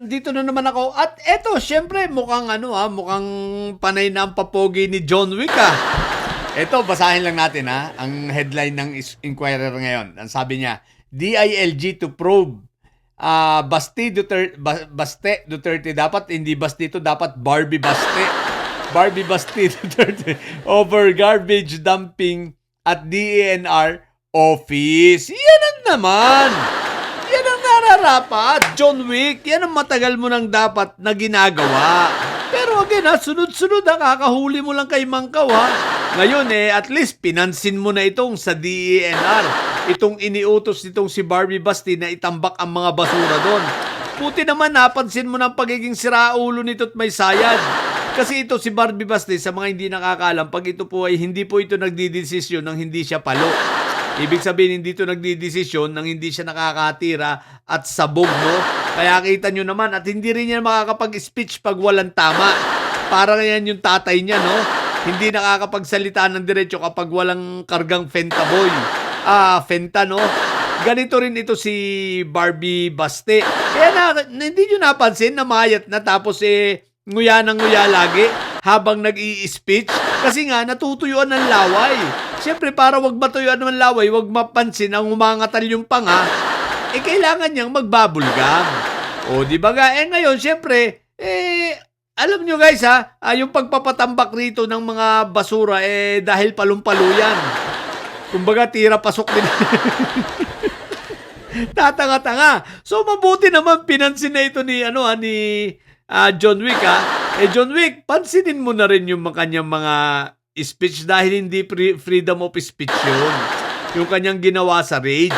Dito na naman ako at eto siyempre mukhang mukhang panay na ang papogi ni John Wick. Eto basahin lang natin ang headline ng Inquirer ngayon. Ang sabi niya, DILG to probe Baste Duterte dapat hindi Basti ito, dapat Barbie Baste. Barbie Basti Duterte over garbage dumping at DENR office. Yan ang naman. Yan ang nararapat, John Wick. Yan ang matagal mo nang dapat na ginagawa. Pero again sunod-sunod kakahuli mo lang kay Mangkaw Ngayon at least pinansin mo na itong sa DENR. Itong iniutos nitong si Barbie Basti na itambak ang mga basura doon. Puti naman napansin mo ng pagiging siraulo nito at may sayad. Kasi ito si Barbie Basti, sa mga hindi nakakaalam, pag ito po ay hindi po ito nagdidesisyon nang hindi siya palo. Ibig sabihin, hindi ito nagdidesisyon nang hindi siya nakakatira at sabog, no? Kaya kita nyo naman, at hindi rin niya makakapag-speech pag walang tama. Para yan yung tatay niya, no? Hindi nakakapagsalita ng diretso kapag walang kargang fentaboy. Fenta, no? Ganito rin ito si Barbie Baste. Kaya hindi nyo napansin na mayat na tapos nguya ng nguya lagi habang nag-i-speech. Kasi nga, natutuyuan ng laway. Siyempre, para wag matuyuan ng laway, wag mapansin ang umangatal yung panga, kailangan niyang magbabulgam. O, di ba nga? Ngayon, siyempre, alam nyo guys yung pagpapatambak rito ng mga basura, dahil palumpalo yan. Kumbaga, tira pasok din. Tatanga-tanga. So, mabuti naman pinansin na ito ni John Wick John Wick, pansinin mo na rin yung kanyang mga speech dahil hindi freedom of speech yun. Yung kanyang ginawa sa Rage.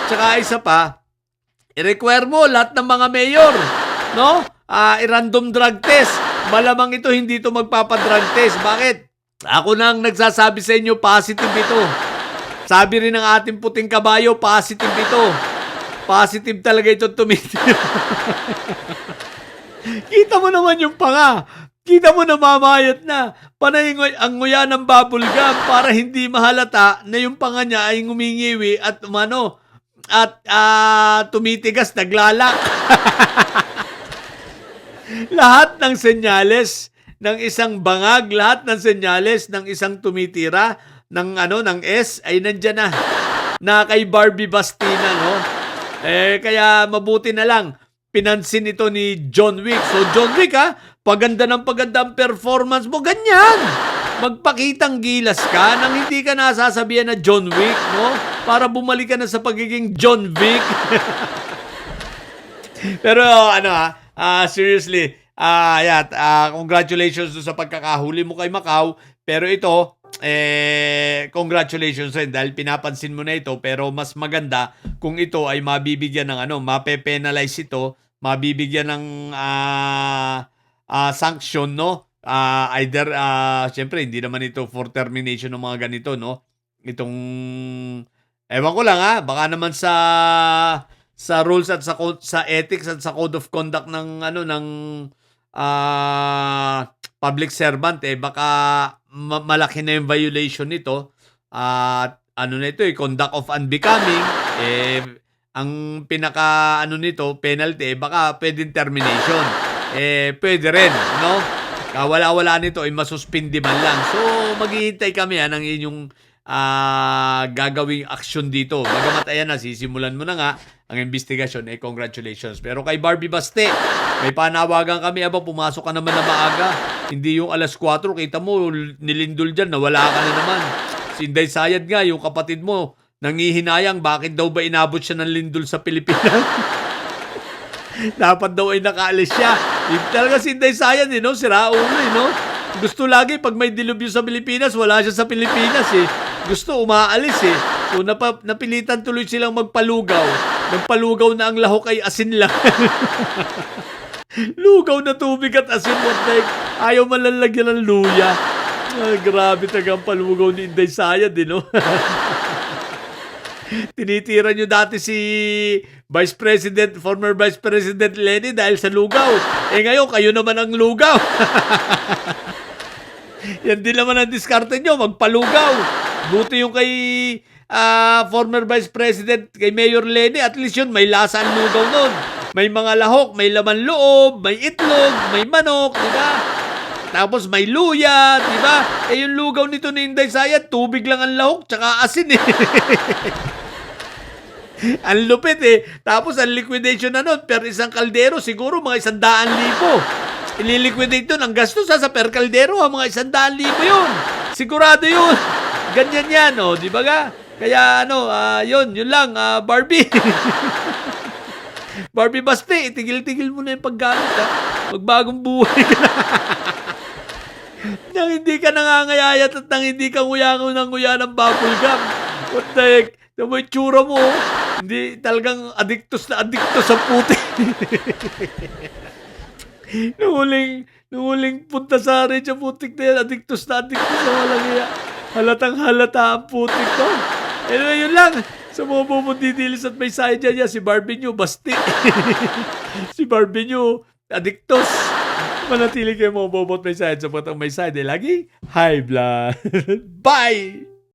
Tsaka isa pa, i-require mo lahat ng mga mayor, no? I-random drug test. Malamang ito, hindi ito magpapadrug test. Bakit? Ako nang nagsasabi sa inyo, positive ito. Sabi rin ng ating puting kabayo, positive ito. Positive talaga ito tumitira. Kita mo naman yung panga. Kita mo na mamayat na. Panay ang nguya ng bubble gum para hindi mahalata na yung panga niya ay ngumingiwi at tumitigas, naglalak. Lahat ng senyales ng isang bangag, lahat ng senyales ng isang tumitira ng S ay nandiyan na kay Barbie Bastina, no? Kaya mabuti na lang pinansin ito ni John Wick. So John Wick paganda ng paganda ang performance mo, ganyan. Magpakitang gilas ka nang hindi ka nasasabihan na John Wick, no? Para bumalik ka na sa pagiging John Wick. Pero seriously, congratulations sa pagkakahuli mo kay Macau. Pero ito, congratulations rin dahil pinapansin mo na ito, pero mas maganda kung ito ay mabibigyan ng mape-penalize ito, mabibigyan ng sanction, no? Either syempre hindi naman ito for termination ng mga ganito, no? Itong ewan ko lang baka naman sa rules at sa ethics at sa code of conduct ng public servant baka malaki na yung violation nito at na ito conduct of unbecoming ang pinaka nito penalty baka pwedeng termination pwede rin, no? Wala nito ay masuspindi man lang. So maghihintay kami ng inyong gagawing aksyon dito. Bagamat ayan sisimulan mo na nga ang investigasyon, congratulations. Pero kay Barbie Baste, may panawagan kami, pumasok ka naman na maaga. Hindi yung alas 4, kita mo, nilindol dyan, nawala ka na naman. Si Inday Sayad nga, yung kapatid mo, nangihinayang, bakit daw ba inabot siya ng lindol sa Pilipinas? Dapat daw ay nakaalis siya. Talaga si Inday Sayad, no? Sira ulo, no? Gusto lagi, pag may dilubyo sa Pilipinas, wala siya sa Pilipinas, Gusto umaalis, So, napilitan tuloy silang magpalugaw. Nagpalugaw na ang lahok ay asin lang. Lugaw na tubig at asin. Ayaw malalagyan ng luya. Grabe talaga ang palugaw ni Inday Sayad, no? Tinitira nyo dati si former Vice President Lenny dahil sa lugaw. Ngayon, kayo naman ang lugaw. Yan din naman ang diskarte nyo, magpalugaw. Buti yung kay former Vice President, kay Mayor Lenny, at least yun, may lasa ang lugaw nun. May mga lahok, may laman loob, may itlog, may manok, di ba? Tapos may luya, di ba? Eh yung lugaw nito ni Inday Saya, tubig lang ang lahok, tsaka asin eh. Ang lupit eh. Tapos ang liquidation na nun, per isang kaldero, siguro mga 100,000. Ililiquidate doon. Ang gastos sa per kaldero, mga 100,000 yun. Sigurado yun. Ganyan yan, oh, di ba ga? Kaya yun lang, Barbie. Barbie Basti, itigil-tigil mo na yung paggamit, ha? Magbagong buhay ka na. Nang hindi ka nangangayayat at nang hindi ka nguya ng bubble gum. What the heck? Yung may tsura mo, hindi talagang adiktos na adiktos sa puti. nung huling punta sa akin sa putik na yan, adiktos na adiktos sa walang iya. Halatang halata ang putik ko. Anyway, yun lang. Sa mga bumudidilis at may side dyan, si Barbie nyo, basti. Si Barbie nyo, adiktos. Manatili kayo mga bobot may side sa patang may side. Lagi, high blood. Bye!